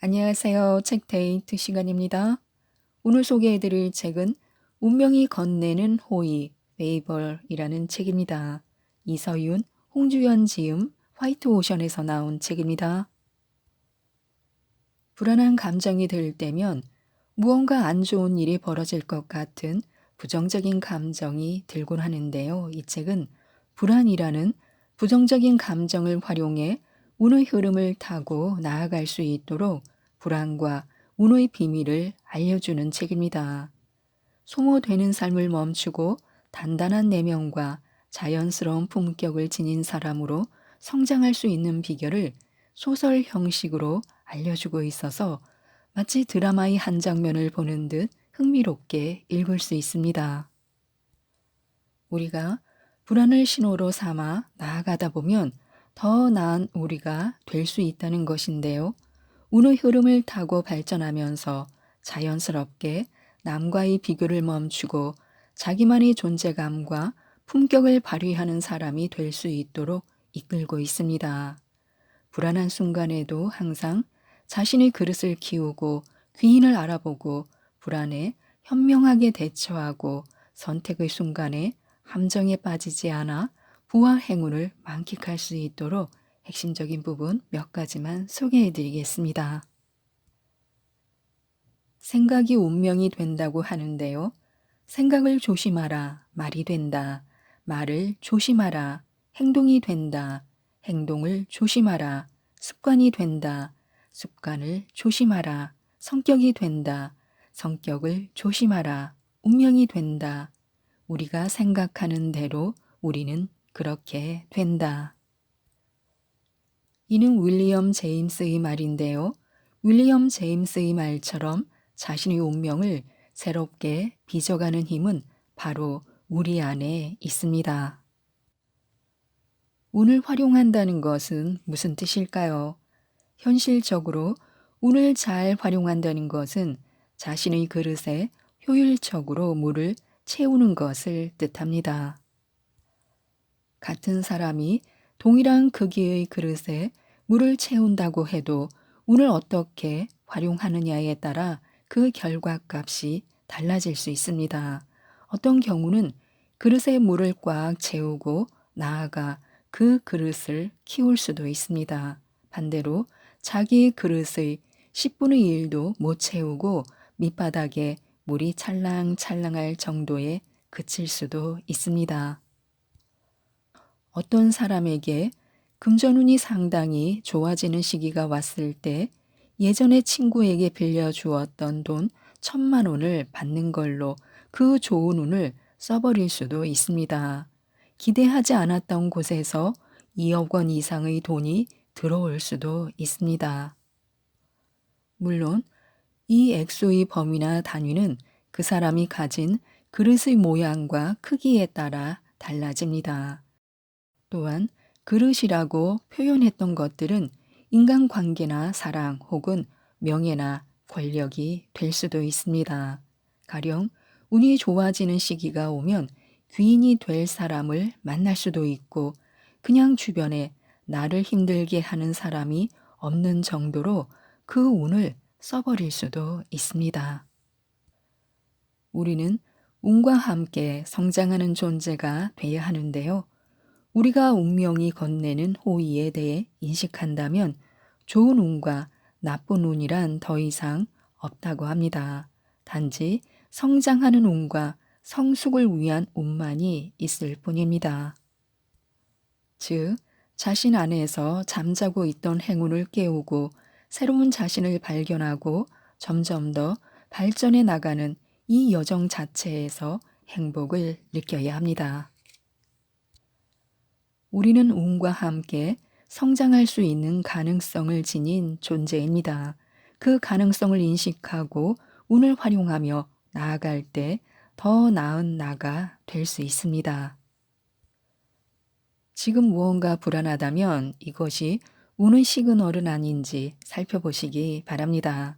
안녕하세요. 책데이트 시간입니다. 오늘 소개해드릴 책은 운명이 건네는 호의, 페이벌이라는 책입니다. 이서윤, 홍주연 지음, 화이트오션에서 나온 책입니다. 불안한 감정이 들 때면 무언가 안 좋은 일이 벌어질 것 같은 부정적인 감정이 들곤 하는데요. 이 책은 불안이라는 부정적인 감정을 활용해 운의 흐름을 타고 나아갈 수 있도록 불안과 운의 비밀을 알려주는 책입니다. 소모되는 삶을 멈추고 단단한 내면과 자연스러운 품격을 지닌 사람으로 성장할 수 있는 비결을 소설 형식으로 알려주고 있어서 마치 드라마의 한 장면을 보는 듯 흥미롭게 읽을 수 있습니다. 우리가 불안을 신호로 삼아 나아가다 보면 더 나은 우리가 될 수 있다는 것인데요. 운의 흐름을 타고 발전하면서 자연스럽게 남과의 비교를 멈추고 자기만의 존재감과 품격을 발휘하는 사람이 될 수 있도록 이끌고 있습니다. 불안한 순간에도 항상 자신의 그릇을 키우고 귀인을 알아보고 불안에 현명하게 대처하고 선택의 순간에 함정에 빠지지 않아 부와 행운을 만끽할 수 있도록 핵심적인 부분 몇 가지만 소개해 드리겠습니다. 생각이 운명이 된다고 하는데요. 생각을 조심하라, 말이 된다. 말을 조심하라, 행동이 된다. 행동을 조심하라, 습관이 된다. 습관을 조심하라, 성격이 된다. 성격을 조심하라, 운명이 된다. 우리가 생각하는 대로 우리는 그렇게 된다. 이는 윌리엄 제임스의 말인데요. 윌리엄 제임스의 말처럼 자신의 운명을 새롭게 빚어가는 힘은 바로 우리 안에 있습니다. 운을 활용한다는 것은 무슨 뜻일까요? 현실적으로 운을 잘 활용한다는 것은 자신의 그릇에 효율적으로 물을 채우는 것을 뜻합니다. 같은 사람이 동일한 크기의 그릇에 물을 채운다고 해도 운을 어떻게 활용하느냐에 따라 그 결과값이 달라질 수 있습니다. 어떤 경우는 그릇에 물을 꽉 채우고 나아가 그 그릇을 키울 수도 있습니다. 반대로 자기의 그릇의 10분의 1도 못 채우고 밑바닥에 물이 찰랑찰랑할 정도에 그칠 수도 있습니다. 어떤 사람에게 금전운이 상당히 좋아지는 시기가 왔을 때 예전에 친구에게 빌려주었던 돈 1,000만 원을 받는 걸로 그 좋은 운을 써버릴 수도 있습니다. 기대하지 않았던 곳에서 2억 원 이상의 돈이 들어올 수도 있습니다. 물론 이 액수의 범위나 단위는 그 사람이 가진 그릇의 모양과 크기에 따라 달라집니다. 또한 그릇이라고 표현했던 것들은 인간관계나 사랑 혹은 명예나 권력이 될 수도 있습니다. 가령 운이 좋아지는 시기가 오면 귀인이 될 사람을 만날 수도 있고 그냥 주변에 나를 힘들게 하는 사람이 없는 정도로 그 운을 써버릴 수도 있습니다. 우리는 운과 함께 성장하는 존재가 되어야 하는데요. 우리가 운명이 건네는 호의에 대해 인식한다면 좋은 운과 나쁜 운이란 더 이상 없다고 합니다. 단지 성장하는 운과 성숙을 위한 운만이 있을 뿐입니다. 즉, 자신 안에서 잠자고 있던 행운을 깨우고 새로운 자신을 발견하고 점점 더 발전해 나가는 이 여정 자체에서 행복을 느껴야 합니다. 우리는 운과 함께 성장할 수 있는 가능성을 지닌 존재입니다. 그 가능성을 인식하고 운을 활용하며 나아갈 때 더 나은 나가 될 수 있습니다. 지금 무언가 불안하다면 이것이 운의 시그널은 아닌지 살펴보시기 바랍니다.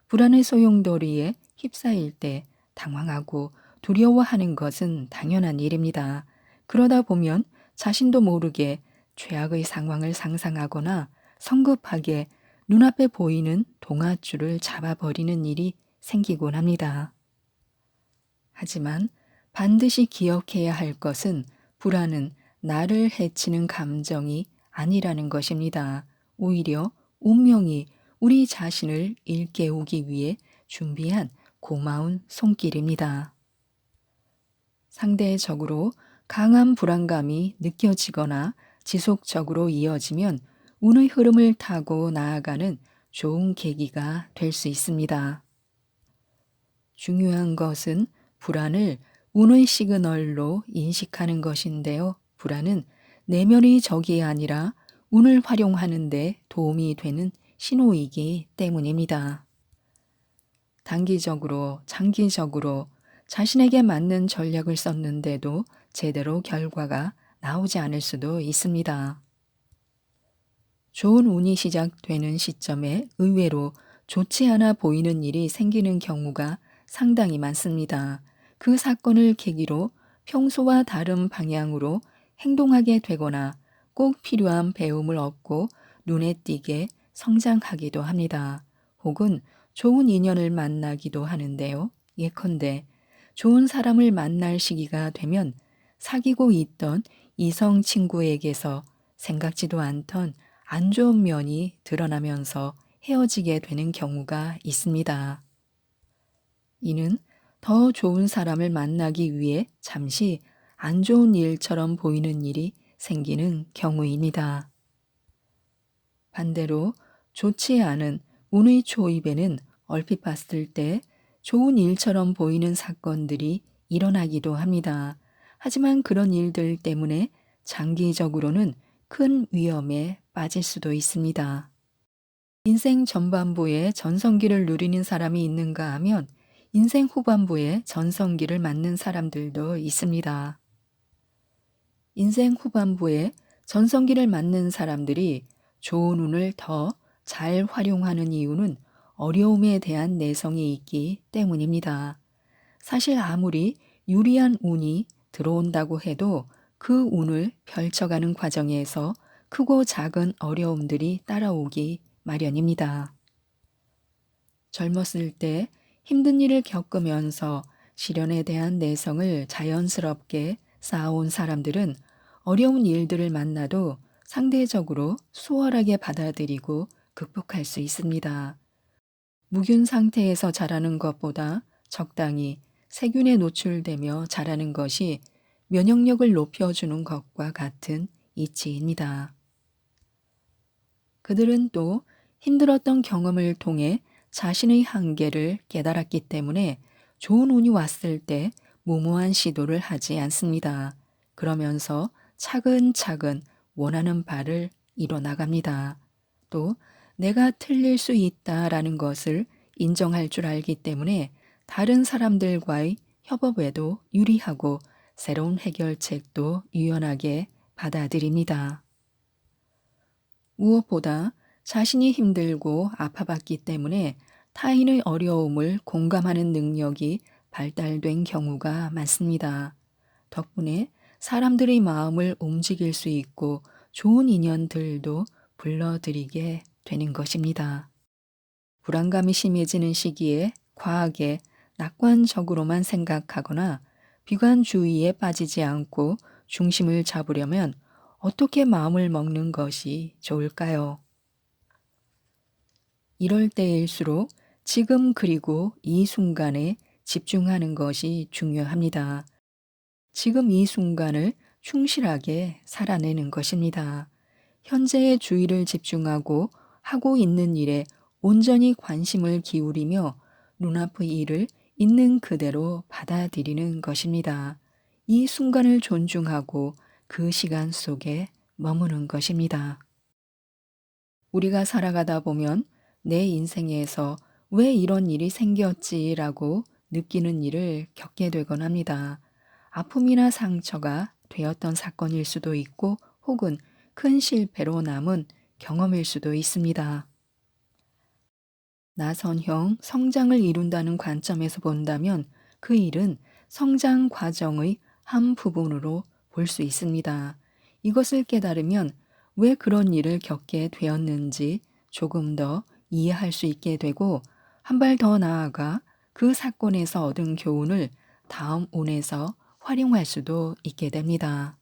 불안의 소용돌이에 휩싸일 때 당황하고 두려워하는 것은 당연한 일입니다. 그러다 보면 자신도 모르게 최악의 상황을 상상하거나 성급하게 눈앞에 보이는 동아줄을 잡아버리는 일이 생기곤 합니다. 하지만 반드시 기억해야 할 것은 불안은 나를 해치는 감정이 아니라는 것입니다. 오히려 운명이 우리 자신을 일깨우기 위해 준비한 고마운 손길입니다. 상대적으로 강한 불안감이 느껴지거나 지속적으로 이어지면 운의 흐름을 타고 나아가는 좋은 계기가 될 수 있습니다. 중요한 것은 불안을 운의 시그널로 인식하는 것인데요. 불안은 내면의 적이 아니라 운을 활용하는 데 도움이 되는 신호이기 때문입니다. 단기적으로, 장기적으로 자신에게 맞는 전략을 썼는데도 제대로 결과가 나오지 않을 수도 있습니다. 좋은 운이 시작되는 시점에 의외로 좋지 않아 보이는 일이 생기는 경우가 상당히 많습니다. 그 사건을 계기로 평소와 다른 방향으로 행동하게 되거나 꼭 필요한 배움을 얻고 눈에 띄게 성장하기도 합니다. 혹은 좋은 인연을 만나기도 하는데요. 예컨대 좋은 사람을 만날 시기가 되면 사귀고 있던 이성 친구에게서 생각지도 않던 안 좋은 면이 드러나면서 헤어지게 되는 경우가 있습니다. 이는 더 좋은 사람을 만나기 위해 잠시 안 좋은 일처럼 보이는 일이 생기는 경우입니다. 반대로 좋지 않은 운의 초입에는 얼핏 봤을 때 좋은 일처럼 보이는 사건들이 일어나기도 합니다. 하지만 그런 일들 때문에 장기적으로는 큰 위험에 빠질 수도 있습니다. 인생 전반부에 전성기를 누리는 사람이 있는가 하면 인생 후반부에 전성기를 맞는 사람들도 있습니다. 인생 후반부에 전성기를 맞는 사람들이 좋은 운을 더 잘 활용하는 이유는 어려움에 대한 내성이 있기 때문입니다. 사실 아무리 유리한 운이 들어온다고 해도 그 운을 펼쳐가는 과정에서 크고 작은 어려움들이 따라오기 마련입니다. 젊었을 때 힘든 일을 겪으면서 시련에 대한 내성을 자연스럽게 쌓아온 사람들은 어려운 일들을 만나도 상대적으로 수월하게 받아들이고 극복할 수 있습니다. 무균 상태에서 자라는 것보다 적당히 세균에 노출되며 자라는 것이 면역력을 높여주는 것과 같은 이치입니다. 그들은 또 힘들었던 경험을 통해 자신의 한계를 깨달았기 때문에 좋은 운이 왔을 때 무모한 시도를 하지 않습니다. 그러면서 차근차근 원하는 바를 이뤄 나갑니다. 또 내가 틀릴 수 있다라는 것을 인정할 줄 알기 때문에 다른 사람들과의 협업에도 유리하고 새로운 해결책도 유연하게 받아들입니다. 무엇보다 자신이 힘들고 아파봤기 때문에 타인의 어려움을 공감하는 능력이 발달된 경우가 많습니다. 덕분에 사람들의 마음을 움직일 수 있고 좋은 인연들도 불러들이게 되는 것입니다. 불안감이 심해지는 시기에 과하게 낙관적으로만 생각하거나 비관주의에 빠지지 않고 중심을 잡으려면 어떻게 마음을 먹는 것이 좋을까요? 이럴 때일수록 지금 그리고 이 순간에 집중하는 것이 중요합니다. 지금 이 순간을 충실하게 살아내는 것입니다. 현재의 주의를 집중하고 하고 있는 일에 온전히 관심을 기울이며 눈앞의 일을 있는 그대로 받아들이는 것입니다. 이 순간을 존중하고 그 시간 속에 머무는 것입니다. 우리가 살아가다 보면 내 인생에서 왜 이런 일이 생겼지라고 느끼는 일을 겪게 되곤 합니다. 아픔이나 상처가 되었던 사건일 수도 있고 혹은 큰 실패로 남은 경험일 수도 있습니다. 나선형 성장을 이룬다는 관점에서 본다면 그 일은 성장 과정의 한 부분으로 볼 수 있습니다. 이것을 깨달으면 왜 그런 일을 겪게 되었는지 조금 더 이해할 수 있게 되고 한 발 더 나아가 그 사건에서 얻은 교훈을 다음 운에서 활용할 수도 있게 됩니다.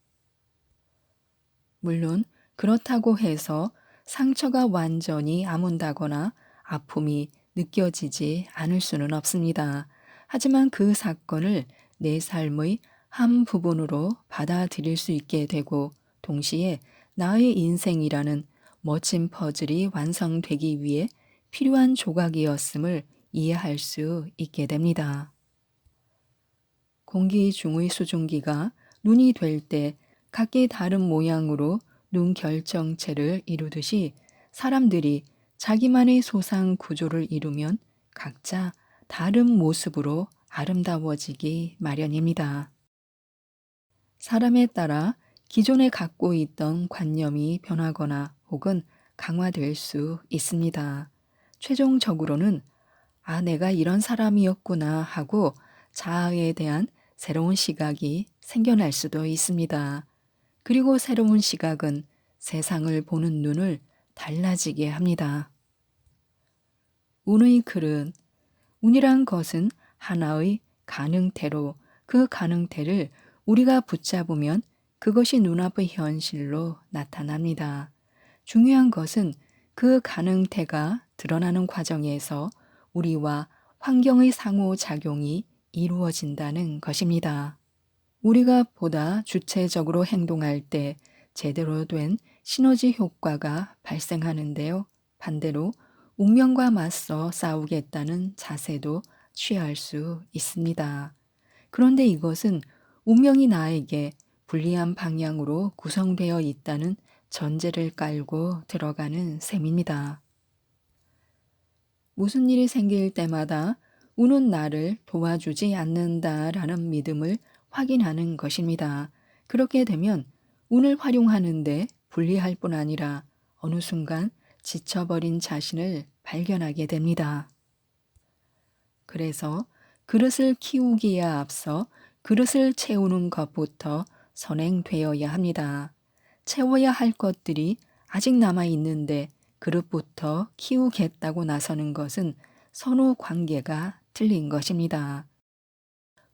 물론 그렇다고 해서 상처가 완전히 아문다거나 아픔이 느껴지지 않을 수는 없습니다. 하지만 그 사건을 내 삶의 한 부분으로 받아들일 수 있게 되고 동시에 나의 인생이라는 멋진 퍼즐이 완성되기 위해 필요한 조각이었음을 이해할 수 있게 됩니다. 공기 중의 수증기가 눈이 될 때 각기 다른 모양으로 눈 결정체를 이루듯이 사람들이 자기만의 소상 구조를 이루면 각자 다른 모습으로 아름다워지기 마련입니다. 사람에 따라 기존에 갖고 있던 관념이 변하거나 혹은 강화될 수 있습니다. 최종적으로는 아, 내가 이런 사람이었구나 하고 자아에 대한 새로운 시각이 생겨날 수도 있습니다. 그리고 새로운 시각은 세상을 보는 눈을 달라지게 합니다. 운의 글은 운이란 것은 하나의 가능태로 그 가능태를 우리가 붙잡으면 그것이 눈앞의 현실로 나타납니다. 중요한 것은 그 가능태가 드러나는 과정에서 우리와 환경의 상호작용이 이루어진다는 것입니다. 우리가 보다 주체적으로 행동할 때 제대로 된 시너지 효과가 발생하는데요. 반대로 운명과 맞서 싸우겠다는 자세도 취할 수 있습니다. 그런데 이것은 운명이 나에게 불리한 방향으로 구성되어 있다는 전제를 깔고 들어가는 셈입니다. 무슨 일이 생길 때마다 운은 나를 도와주지 않는다라는 믿음을 확인하는 것입니다. 그렇게 되면 운을 활용하는데 불리할 뿐 아니라 어느 순간 지쳐버린 자신을 발견하게 됩니다. 그래서 그릇을 키우기에 앞서 그릇을 채우는 것부터 선행되어야 합니다. 채워야 할 것들이 아직 남아 있는데 그릇부터 키우겠다고 나서는 것은 선후 관계가 틀린 것입니다.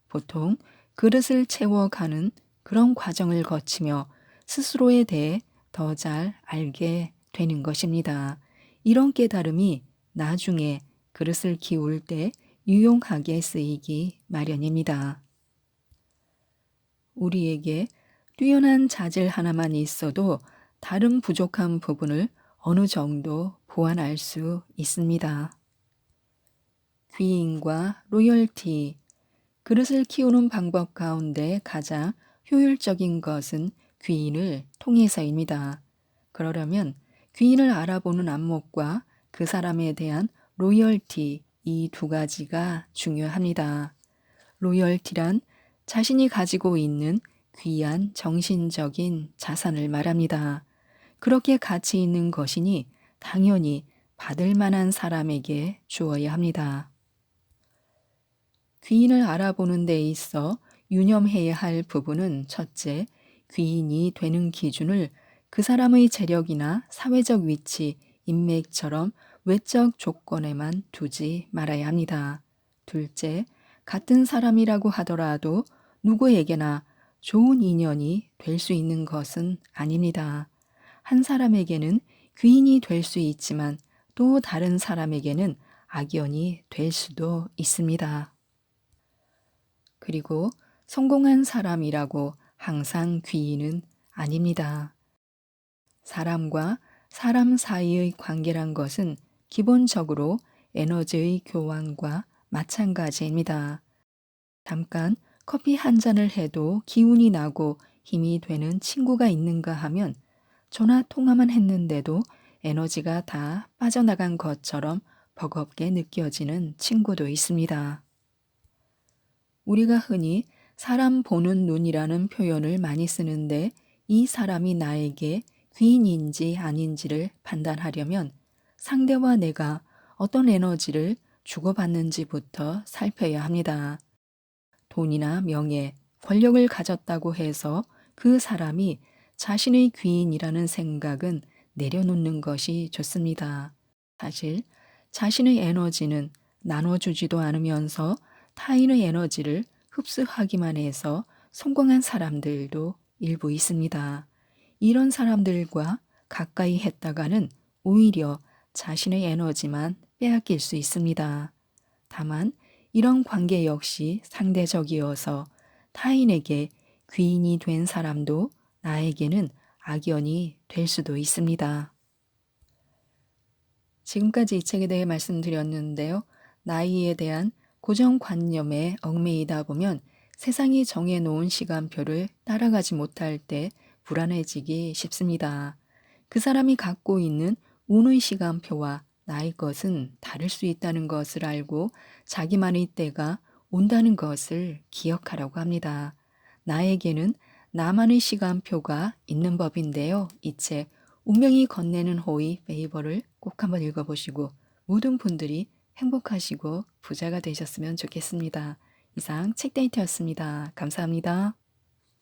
보통 그릇을 채워가는 그런 과정을 거치며 스스로에 대해 더 잘 알게 되는 것입니다. 이런 깨달음이 나중에 그릇을 키울 때 유용하게 쓰이기 마련입니다. 우리에게 뛰어난 자질 하나만 있어도 다른 부족한 부분을 어느 정도 보완할 수 있습니다. 귀인과 로열티, 그릇을 키우는 방법 가운데 가장 효율적인 것은 귀인을 통해서입니다. 그러려면 귀인을 알아보는 안목과 그 사람에 대한 로열티, 이 두 가지가 중요합니다. 로열티란 자신이 가지고 있는 귀한 정신적인 자산을 말합니다. 그렇게 가치 있는 것이니 당연히 받을 만한 사람에게 주어야 합니다. 귀인을 알아보는 데 있어 유념해야 할 부분은 첫째, 귀인이 되는 기준을 그 사람의 재력이나 사회적 위치, 인맥처럼 외적 조건에만 두지 말아야 합니다. 둘째, 같은 사람이라고 하더라도 누구에게나 좋은 인연이 될 수 있는 것은 아닙니다. 한 사람에게는 귀인이 될 수 있지만 또 다른 사람에게는 악연이 될 수도 있습니다. 그리고 성공한 사람이라고 항상 귀인은 아닙니다. 사람과 사람 사이의 관계란 것은 기본적으로 에너지의 교환과 마찬가지입니다. 잠깐 커피 한 잔을 해도 기운이 나고 힘이 되는 친구가 있는가 하면 전화 통화만 했는데도 에너지가 다 빠져나간 것처럼 버겁게 느껴지는 친구도 있습니다. 우리가 흔히 사람 보는 눈이라는 표현을 많이 쓰는데 이 사람이 나에게 귀인인지 아닌지를 판단하려면 상대와 내가 어떤 에너지를 주고받는지부터 살펴야 합니다. 돈이나 명예, 권력을 가졌다고 해서 그 사람이 자신의 귀인이라는 생각은 내려놓는 것이 좋습니다. 사실 자신의 에너지는 나눠주지도 않으면서 타인의 에너지를 흡수하기만 해서 성공한 사람들도 일부 있습니다. 이런 사람들과 가까이 했다가는 오히려 자신의 에너지만 빼앗길 수 있습니다. 다만 이런 관계 역시 상대적이어서 타인에게 귀인이 된 사람도 나에게는 악연이 될 수도 있습니다. 지금까지 이 책에 대해 말씀드렸는데요. 나이에 대한 고정관념에 얽매이다 보면 세상이 정해놓은 시간표를 따라가지 못할 때 불안해지기 쉽습니다. 그 사람이 갖고 있는 운의 시간표와 나의 것은 다를 수 있다는 것을 알고 자기만의 때가 온다는 것을 기억하라고 합니다. 나에게는 나만의 시간표가 있는 법인데요. 이 책 운명이 건네는 호의 페이버를 꼭 한번 읽어보시고 모든 분들이 행복하시고 부자가 되셨으면 좋겠습니다. 이상 책데이트였습니다. 감사합니다.